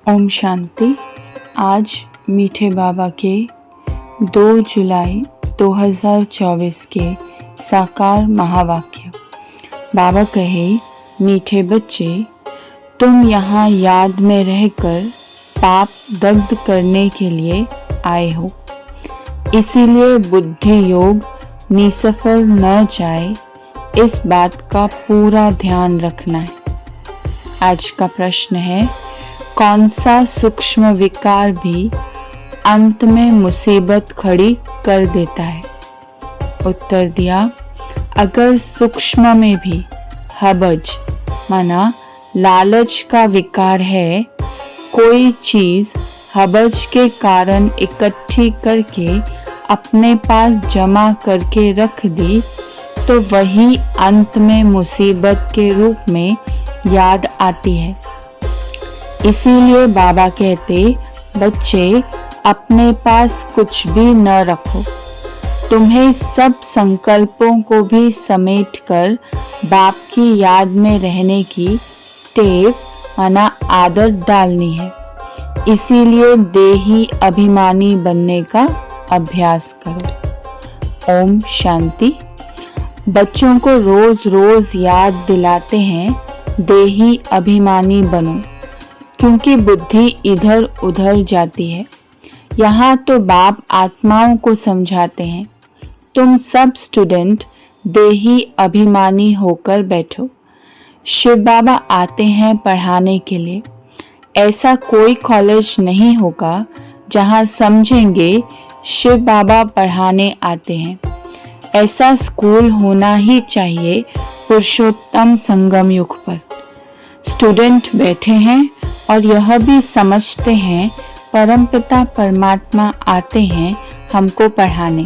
ओम शांति। आज मीठे बाबा के 2 जुलाई 2024 के साकार महावाक्य। बाबा कहे, मीठे बच्चे, तुम यहाँ याद में रहकर पाप दग्ध करने के लिए आए हो, इसीलिए बुद्धि योग निसफल न जाए, इस बात का पूरा ध्यान रखना है। आज का प्रश्न है, कौन सा सूक्ष्म विकार भी अंत में मुसीबत खड़ी कर देता है? उत्तर दिया, अगर सूक्ष्म में भी हबज माना लालच का विकार है, कोई चीज हबज के कारण इकट्ठी करके अपने पास जमा करके रख दी, तो वही अंत में मुसीबत के रूप में याद आती है। इसीलिए बाबा कहते, बच्चे, अपने पास कुछ भी न रखो। तुम्हें सब संकल्पों को भी समेटकर बाप की याद में रहने की टेव माना आदत डालनी है। इसीलिए देही अभिमानी बनने का अभ्यास करो। ओम शांति। बच्चों को रोज रोज याद दिलाते हैं, देही अभिमानी बनो, क्योंकि बुद्धि इधर उधर जाती है। यहाँ तो बाप आत्माओं को समझाते हैं, तुम सब स्टूडेंट देही अभिमानी होकर बैठो। शिव बाबा आते हैं पढ़ाने के लिए। ऐसा कोई कॉलेज नहीं होगा जहाँ समझेंगे शिव बाबा पढ़ाने आते हैं। ऐसा स्कूल होना ही चाहिए पुरुषोत्तम संगम युग पर। स्टूडेंट बैठे हैं और यह भी समझते हैं परमपिता परमात्मा आते हैं हमको पढ़ाने।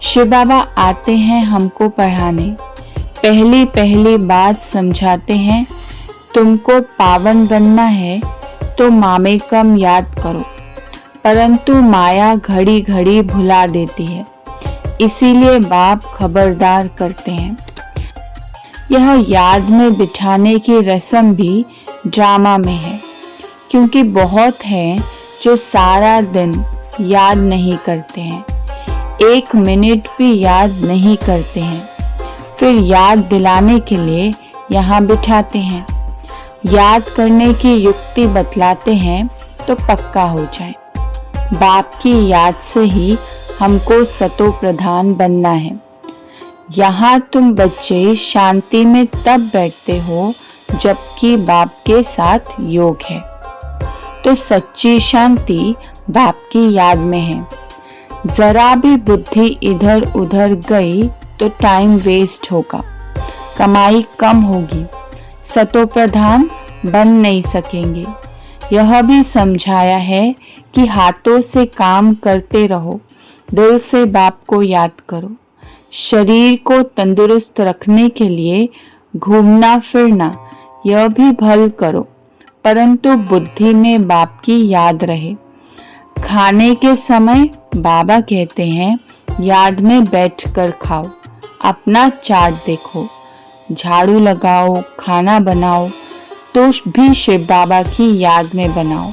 शिव बाबा आते हैं हमको पढ़ाने। पहली पहली बात समझाते हैं, तुमको पावन बनना है तो मामेकम याद करो, परंतु माया घड़ी घड़ी भुला देती है। इसीलिए बाप खबरदार करते हैं। यह याद में बिठाने की रस्म भी ड्रामा में है, क्योंकि बहुत हैं जो सारा दिन याद नहीं करते हैं, 1 मिनट भी याद नहीं करते हैं, फिर याद दिलाने के लिए यहाँ बिठाते हैं। याद करने की युक्ति बतलाते हैं तो पक्का हो जाए। बाप की याद से ही हमको सतो प्रधान बनना है। यहाँ तुम बच्चे शांति में तब बैठते हो जबकि बाप के साथ योग है, तो सच्ची शांति बाप की याद में है। जरा भी बुद्धि इधर उधर गई तो टाइम वेस्ट होगा, कमाई कम होगी, सतो प्रधान बन नहीं सकेंगे। यह भी समझाया है कि हाथों से काम करते रहो, दिल से बाप को याद करो। शरीर को तंदुरुस्त रखने के लिए घूमना फिरना यह भी भल करो, परंतु बुद्धि में बाप की याद रहे। खाने के समय बाबा कहते हैं, याद में बैठकर खाओ, अपना चार्ट देखो, झाड़ू लगाओ, खाना बनाओ तो भी शिव बाबा की याद में बनाओ,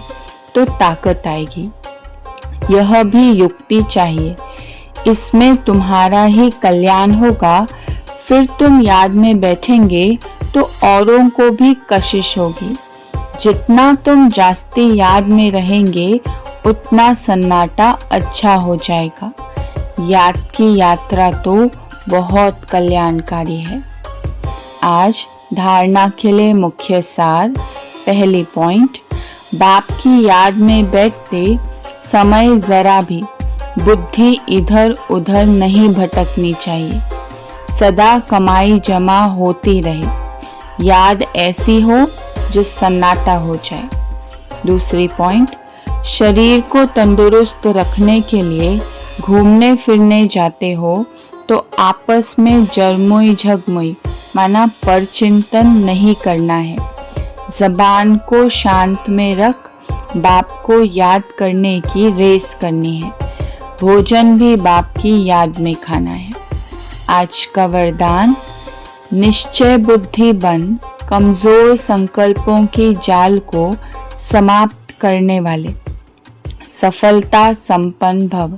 तो ताकत आएगी। यह भी युक्ति चाहिए, इसमें तुम्हारा ही कल्याण होगा। फिर तुम याद में बैठेंगे तो औरों को भी कशिश होगी। जितना तुम जास्ती याद में रहेंगे उतना सन्नाटा अच्छा हो जाएगा। याद की यात्रा तो बहुत कल्याणकारी है। आज धारणा के लिए मुख्य सार। पहली पॉइंट, बाप की याद में बैठते समय जरा भी बुद्धि इधर उधर नहीं भटकनी चाहिए। सदा कमाई जमा होती रहे, याद ऐसी हो जो सन्नाटा हो जाए। दूसरी पॉइंट, शरीर को तंदुरुस्त रखने के लिए घूमने फिरने जाते हो तो आपस में जरमुई झगमुई माना परचिंतन नहीं करना है। जबान को शांत में रख बाप को याद करने की रेस करनी है। भोजन भी बाप की याद में खाना है। आज का वरदान, निश्चय बुद्धि बन कमजोर संकल्पों की जाल को समाप्त करने वाले, सफलता संपन्न भव।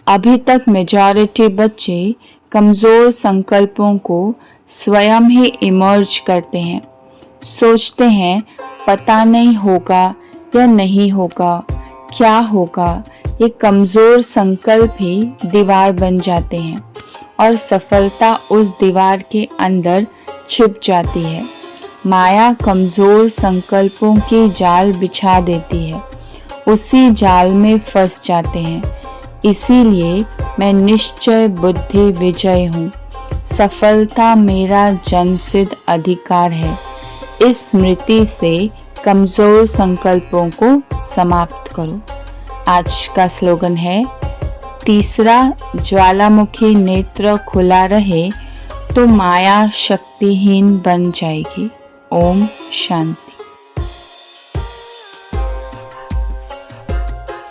अभी तक मेजॉरिटी बच्चे कमज़ोर संकल्पों को स्वयं ही इमर्ज करते हैं। सोचते हैं पता नहीं होगा या नहीं होगा, क्या होगा। ये कमज़ोर संकल्प ही दीवार बन जाते हैं और सफलता उस दीवार के अंदर छिप जाती है। माया कमज़ोर संकल्पों की जाल बिछा देती है, उसी जाल में फंस जाते हैं। इसीलिए मैं निश्चय बुद्धि विजय हूँ। सफलता मेरा जन्मसिद्ध अधिकार है। इस स्मृति से कमज़ोर संकल्पों को समाप्त करो। आज का स्लोगन है, तीसरा, ज्वालामुखी नेत्र खुला रहे तो माया शक्तिहीन बन जाएगी। ओम शांति।